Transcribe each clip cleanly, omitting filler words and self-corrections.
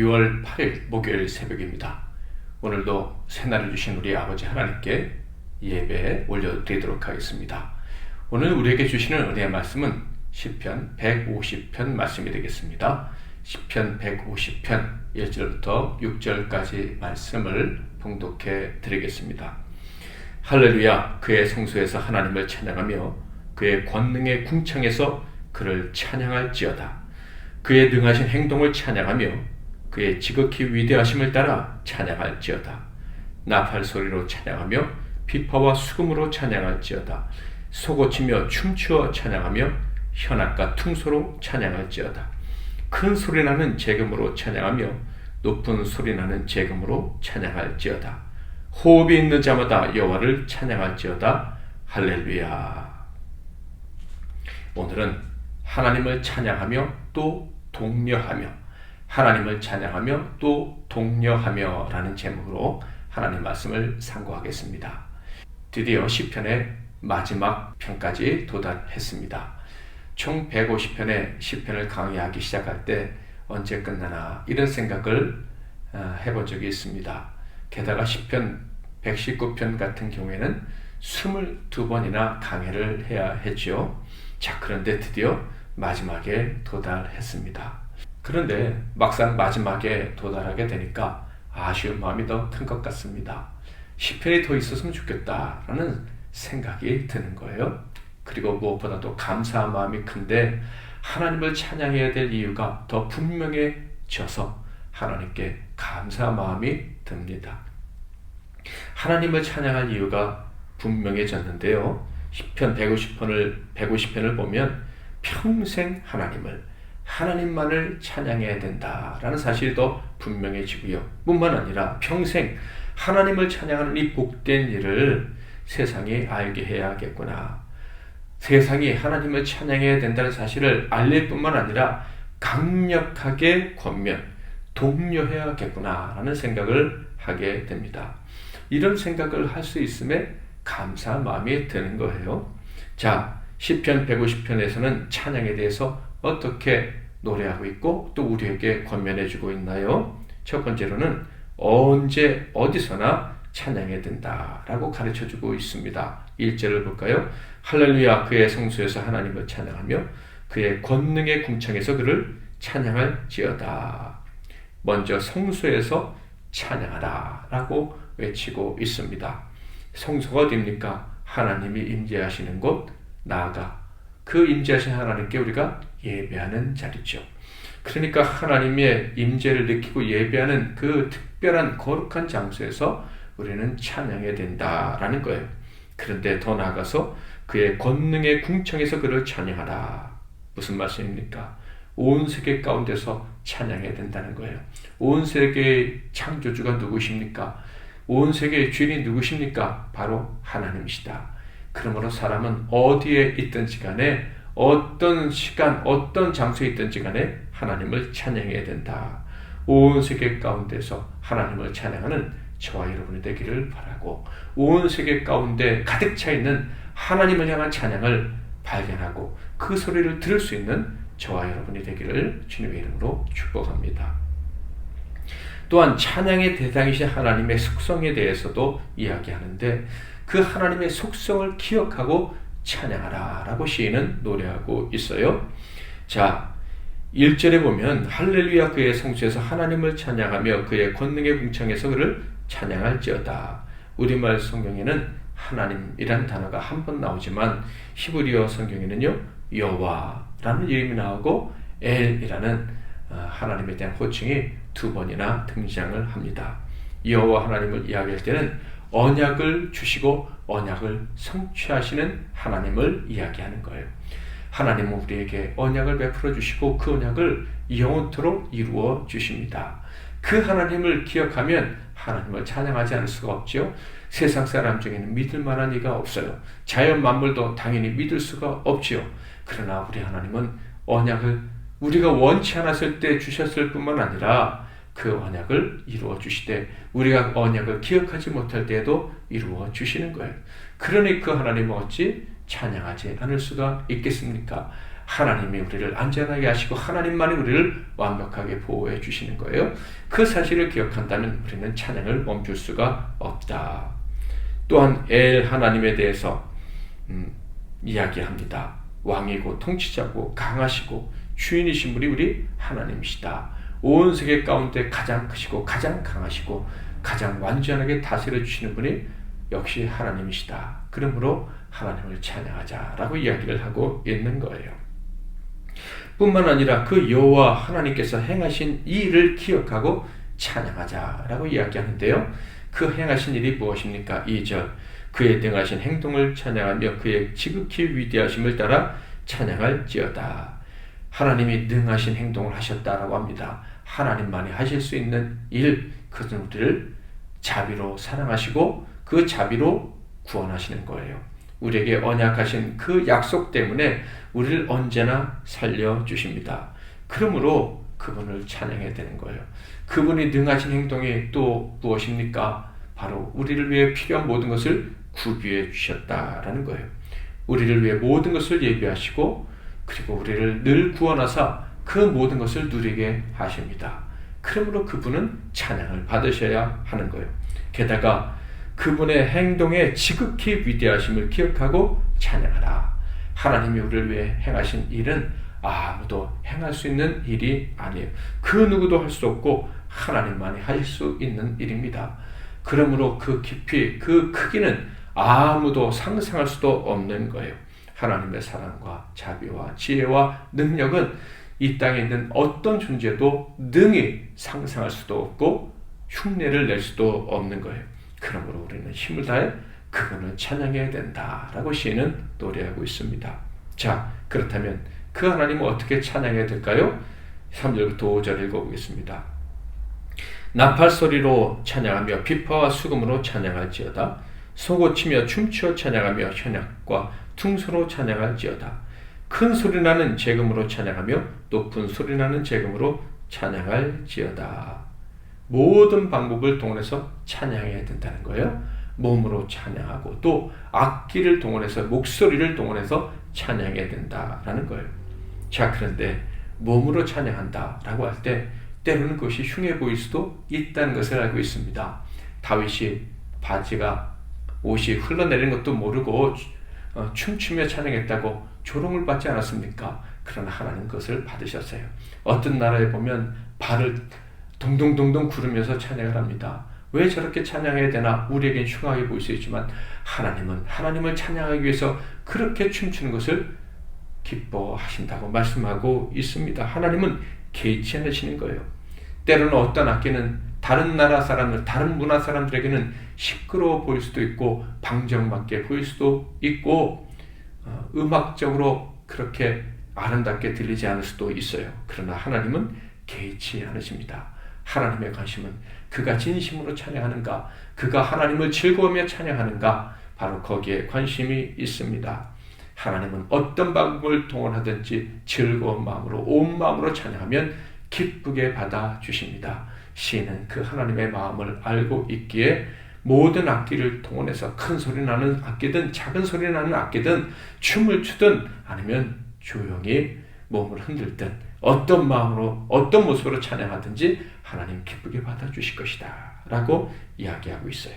6월 8일 목요일 새벽입니다. 오늘도 새날을 주신 우리 아버지 하나님께 예배 올려드리도록 하겠습니다. 오늘 우리에게 주시는 은혜의 말씀은 시편 150편 말씀이 되겠습니다. 시편 150편 1절부터 6절까지 말씀을 봉독해 드리겠습니다. 할렐루야, 그의 성소에서 하나님을 찬양하며 그의 권능의 궁창에서 그를 찬양할지어다. 그의 능하신 행동을 찬양하며 그의 지극히 위대하심을 따라 찬양할지어다. 나팔 소리로 찬양하며 비파와 수금으로 찬양할지어다. 소고치며 춤추어 찬양하며 현악과 퉁소로 찬양할지어다. 큰 소리나는 재금으로 찬양하며 높은 소리나는 재금으로 찬양할지어다. 호흡이 있는 자마다 여호와를 찬양할지어다. 할렐루야. 오늘은 하나님을 찬양하며 또 독려하며, 하나님을 찬양하며 또 독려하며 라는 제목으로 하나님 말씀을 상고하겠습니다. 드디어 시편의 마지막 편까지 도달했습니다. 총 150편의 시편을 강의하기 시작할 때 언제 끝나나 이런 생각을 해본 적이 있습니다. 게다가 시편 119편 같은 경우에는 22번이나 강의를 해야 했죠. 자, 그런데 드디어 마지막에 도달했습니다. 그런데 막상 마지막에 도달하게 되니까 아쉬운 마음이 더 큰 것 같습니다. 시편이 더 있었으면 좋겠다라는 생각이 드는 거예요. 그리고 무엇보다도 감사한 마음이 큰데 하나님을 찬양해야 될 이유가 더 분명해져서 하나님께 감사한 마음이 듭니다. 하나님을 찬양할 이유가 분명해졌는데요. 시편 150편을 보면 평생 하나님만을 찬양해야 된다라는 사실이 더 분명해지고요. 뿐만 아니라 평생 하나님을 찬양하는 이 복된 일을 세상이 알게 해야겠구나. 세상이 하나님을 찬양해야 된다는 사실을 알릴 뿐만 아니라 강력하게 권면, 독려해야겠구나라는 생각을 하게 됩니다. 이런 생각을 할 수 있음에 감사한 마음이 드는 거예요. 자, 시편 150편에서는 찬양에 대해서 어떻게 노래하고 있고 또 우리에게 권면해주고 있나요? 첫 번째로는 언제 어디서나 찬양해야 된다라고 가르쳐주고 있습니다. 1절을 볼까요? 할렐루야, 그의 성소에서 하나님을 찬양하며 그의 권능의 궁창에서 그를 찬양할지어다. 먼저 성소에서 찬양하라 라고 외치고 있습니다. 성소가 어디입니까? 하나님이 임재하시는 곳, 나아가 그 임재하신 하나님께 우리가 예배하는 자리죠. 그러니까 하나님의 임재를 느끼고 예배하는 그 특별한 거룩한 장소에서 우리는 찬양해야 된다라는 거예요. 그런데 더 나아가서 그의 권능의 궁창에서 그를 찬양하라. 무슨 말씀입니까? 온 세계 가운데서 찬양해야 된다는 거예요. 온 세계의 창조주가 누구십니까? 온 세계의 주인이 누구십니까? 바로 하나님이시다. 그러므로 사람은 어디에 있든지 간에 어떤 시간, 어떤 장소에 있든지 간에 하나님을 찬양해야 된다. 온 세계 가운데서 하나님을 찬양하는 저와 여러분이 되기를 바라고, 온 세계 가운데 가득 차 있는 하나님을 향한 찬양을 발견하고 그 소리를 들을 수 있는 저와 여러분이 되기를 주님의 이름으로 축복합니다. 또한 찬양의 대상이신 하나님의 속성에 대해서도 이야기하는데 그 하나님의 속성을 기억하고 찬양하라 라고 시인은 노래하고 있어요. 자, 1절에 보면 할렐루야, 그의 성소에서 하나님을 찬양하며 그의 권능의 궁창에서 그를 찬양할지어다. 우리말 성경에는 하나님이라는 단어가 한 번 나오지만 히브리어 성경에는요, 여호와라는 이름이 나오고 엘이라는 하나님에 대한 호칭이 2번이나 등장을 합니다. 여호와 하나님을 이야기할 때는 언약을 주시고 언약을 성취하시는 하나님을 이야기하는 거예요. 하나님은 우리에게 언약을 베풀어 주시고 그 언약을 영원토록 이루어 주십니다. 그 하나님을 기억하면 하나님을 찬양하지 않을 수가 없죠. 세상 사람 중에는 믿을 만한 이가 없어요. 자연 만물도 당연히 믿을 수가 없지요. 그러나 우리 하나님은 언약을 우리가 원치 않았을 때 주셨을 뿐만 아니라 그 언약을 이루어 주시되 우리가 언약을 기억하지 못할 때에도 이루어 주시는 거예요. 그러니 그 하나님은 어찌 찬양하지 않을 수가 있겠습니까? 하나님이 우리를 안전하게 하시고 하나님만이 우리를 완벽하게 보호해 주시는 거예요. 그 사실을 기억한다면 우리는 찬양을 멈출 수가 없다. 또한 엘 하나님에 대해서 이야기합니다. 왕이고 통치자고 강하시고 주인이신 분이 우리 하나님이시다. 온 세계 가운데 가장 크시고 가장 강하시고 가장 완전하게 다스려 주시는 분이 역시 하나님이시다. 그러므로 하나님을 찬양하자라고 이야기를 하고 있는 거예요. 뿐만 아니라 그 여호와 하나님께서 행하신 이 일을 기억하고 찬양하자라고 이야기하는데요. 그 행하신 일이 무엇입니까? 2절 그의 능하신 행동을 찬양하며 그의 지극히 위대하심을 따라 찬양할지어다. 하나님이 능하신 행동을 하셨다라고 합니다. 하나님만이 하실 수 있는 일, 그것은 우리를 자비로 사랑하시고 그 자비로 구원하시는 거예요. 우리에게 언약하신 그 약속 때문에 우리를 언제나 살려주십니다. 그러므로 그분을 찬양해야 되는 거예요. 그분이 능하신 행동이 또 무엇입니까? 바로 우리를 위해 필요한 모든 것을 구비해 주셨다라는 거예요. 우리를 위해 모든 것을 예비하시고 그리고 우리를 늘 구원하사 그 모든 것을 누리게 하십니다. 그러므로 그분은 찬양을 받으셔야 하는 거예요. 게다가 그분의 행동에 지극히 위대하심을 기억하고 찬양하라. 하나님이 우리를 위해 행하신 일은 아무도 행할 수 있는 일이 아니에요. 그 누구도 할 수 없고 하나님만이 하실 수 있는 일입니다. 그러므로 그 깊이, 그 크기는 아무도 상상할 수도 없는 거예요. 하나님의 사랑과 자비와 지혜와 능력은 이 땅에 있는 어떤 존재도 능히 상상할 수도 없고 흉내를 낼 수도 없는 거예요. 그러므로 우리는 힘을 다해 그분을 찬양해야 된다라고 시인은 노래하고 있습니다. 자, 그렇다면 그 하나님을 어떻게 찬양해야 될까요? 3절부터 5절 읽어보겠습니다. 나팔 소리로 찬양하며 비파와 수금으로 찬양할지어다. 소고치며 춤추어 찬양하며 현악과 퉁소로 찬양할지어다. 큰 소리나는 재금으로 찬양하며 높은 소리나는 재금으로 찬양할지어다. 모든 방법을 동원해서 찬양해야 된다는 거예요. 몸으로 찬양하고 또 악기를 동원해서 목소리를 동원해서 찬양해야 된다라는 거예요. 자, 그런데 몸으로 찬양한다라고 할 때 때로는 그것이 흉해 보일 수도 있다는 것을 알고 있습니다. 다윗이 바지가 옷이 흘러내리는 것도 모르고 춤추며 찬양했다고 조롱을 받지 않았습니까? 그러나 하나님 그것을 받으셨어요. 어떤 나라에 보면 발을 동동동동 구르면서 찬양을 합니다. 왜 저렇게 찬양해야 되나? 우리에겐 흉하게 보일 수 있지만 하나님은 하나님을 찬양하기 위해서 그렇게 춤추는 것을 기뻐하신다고 말씀하고 있습니다. 하나님은 개의치 않으시는 거예요. 때로는 어떤 악기는 다른 나라 사람들, 다른 문화 사람들에게는 시끄러워 보일 수도 있고 방정맞게 보일 수도 있고 음악적으로 그렇게 아름답게 들리지 않을 수도 있어요. 그러나 하나님은 개의치 않으십니다. 하나님의 관심은 그가 진심으로 찬양하는가, 그가 하나님을 즐거워하며 찬양하는가, 바로 거기에 관심이 있습니다. 하나님은 어떤 방법을 동원하든지 즐거운 마음으로 온 마음으로 찬양하면 기쁘게 받아주십니다. 시인은 그 하나님의 마음을 알고 있기에 모든 악기를 동원해서 큰 소리 나는 악기든 작은 소리 나는 악기든 춤을 추든 아니면 조용히 몸을 흔들든 어떤 마음으로 어떤 모습으로 찬양하든지 하나님 기쁘게 받아주실 것이다 라고 이야기하고 있어요.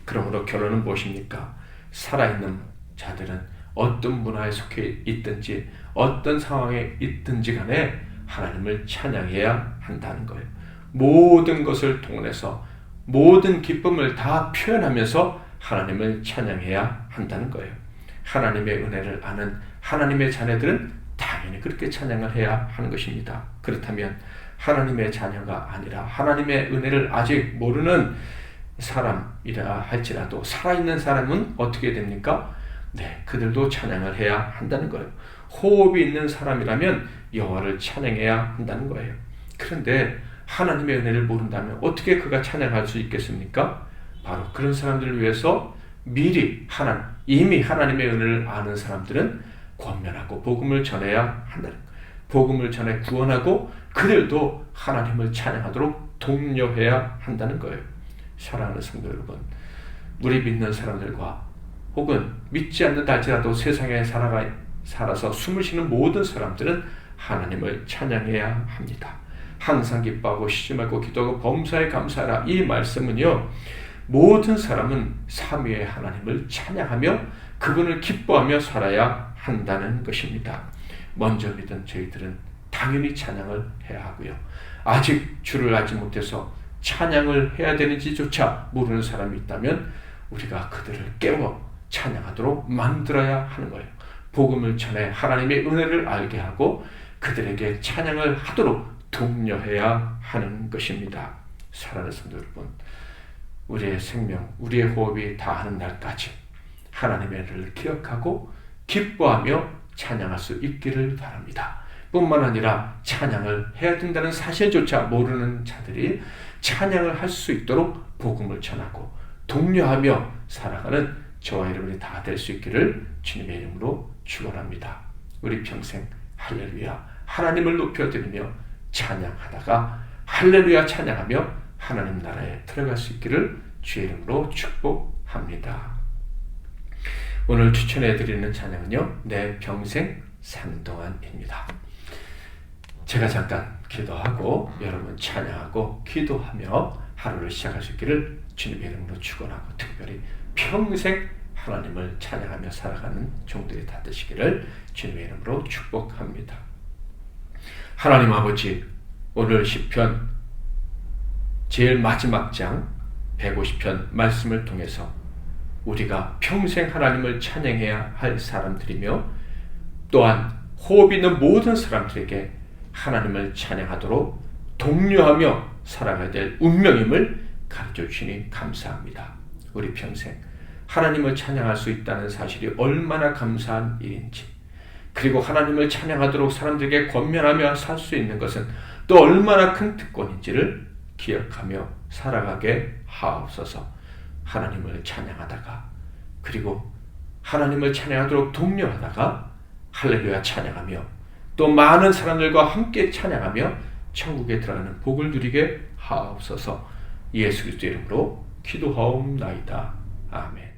그러므로 결론은 무엇입니까? 살아있는 자들은 어떤 문화에 속해 있든지 어떤 상황에 있든지 간에 하나님을 찬양해야 한다는 거예요. 모든 것을 동원해서 모든 기쁨을 다 표현하면서 하나님을 찬양해야 한다는 거예요. 하나님의 은혜를 아는 하나님의 자녀들은 당연히 그렇게 찬양을 해야 하는 것입니다. 그렇다면 하나님의 자녀가 아니라 하나님의 은혜를 아직 모르는 사람이라 할지라도 살아있는 사람은 어떻게 됩니까? 네, 그들도 찬양을 해야 한다는 거예요. 호흡이 있는 사람이라면 여호와를 찬양해야 한다는 거예요. 그런데 하나님의 은혜를 모른다면 어떻게 그가 찬양할 수 있겠습니까? 바로 그런 사람들을 위해서 미리 이미 하나님의 은혜를 아는 사람들은 권면하고 복음을 전해야 한다는 거예요. 복음을 전해 구원하고 그들도 하나님을 찬양하도록 독려해야 한다는 거예요. 사랑하는 성도 여러분, 우리 믿는 사람들과 혹은 믿지 않는다 할지라도 세상에 살아서 숨을 쉬는 모든 사람들은 하나님을 찬양해야 합니다. 항상 기뻐하고 쉬지 말고 기도하고 범사에 감사하라. 이 말씀은요, 모든 사람은 삼위의 하나님을 찬양하며 그분을 기뻐하며 살아야 한다는 것입니다. 먼저 믿은 저희들은 당연히 찬양을 해야 하고요. 아직 주를 알지 못해서 찬양을 해야 되는지조차 모르는 사람이 있다면 우리가 그들을 깨워 찬양하도록 만들어야 하는 거예요. 복음을 전해 하나님의 은혜를 알게 하고 그들에게 찬양을 하도록 독려해야 하는 것입니다. 사랑하는 성도 여러분, 우리의 생명, 우리의 호흡이 다하는 날까지 하나님의 은혜를 기억하고 기뻐하며 찬양할 수 있기를 바랍니다. 뿐만 아니라 찬양을 해야 된다는 사실조차 모르는 자들이 찬양을 할 수 있도록 복음을 전하고 독려하며 살아가는 저와 여러분이 다 될 수 있기를 주님의 이름으로 축원합니다. 우리 평생 할렐루야 하나님을 높여드리며 찬양하다가 할렐루야 찬양하며 하나님 나라에 들어갈 수 있기를 주의 이름으로 축복합니다. 오늘 추천해드리는 찬양은요, 내 평생 사는 동안입니다. 제가 잠깐 기도하고 여러분 찬양하고 기도하며 하루를 시작할 수 있기를 주님의 이름으로 축원하고 특별히 평생 하나님을 찬양하며 살아가는 종들이 다 되시기를 주님의 이름으로 축복합니다. 하나님 아버지, 오늘 시편 제일 마지막 장 150편 말씀을 통해서 우리가 평생 하나님을 찬양해야 할 사람들이며 또한 호흡 있는 모든 사람들에게 하나님을 찬양하도록 독려하며 살아가야 될 운명임을 가르쳐 주시니 감사합니다. 우리 평생 하나님을 찬양할 수 있다는 사실이 얼마나 감사한 일인지, 그리고 하나님을 찬양하도록 사람들에게 권면하며 살 수 있는 것은 또 얼마나 큰 특권인지를 기억하며 살아가게 하옵소서. 하나님을 찬양하다가 그리고 하나님을 찬양하도록 독려하다가 할렐루야 찬양하며 또 많은 사람들과 함께 찬양하며 천국에 들어가는 복을 누리게 하옵소서. 예수 그리스도의 이름으로 기도하옵나이다. 아멘.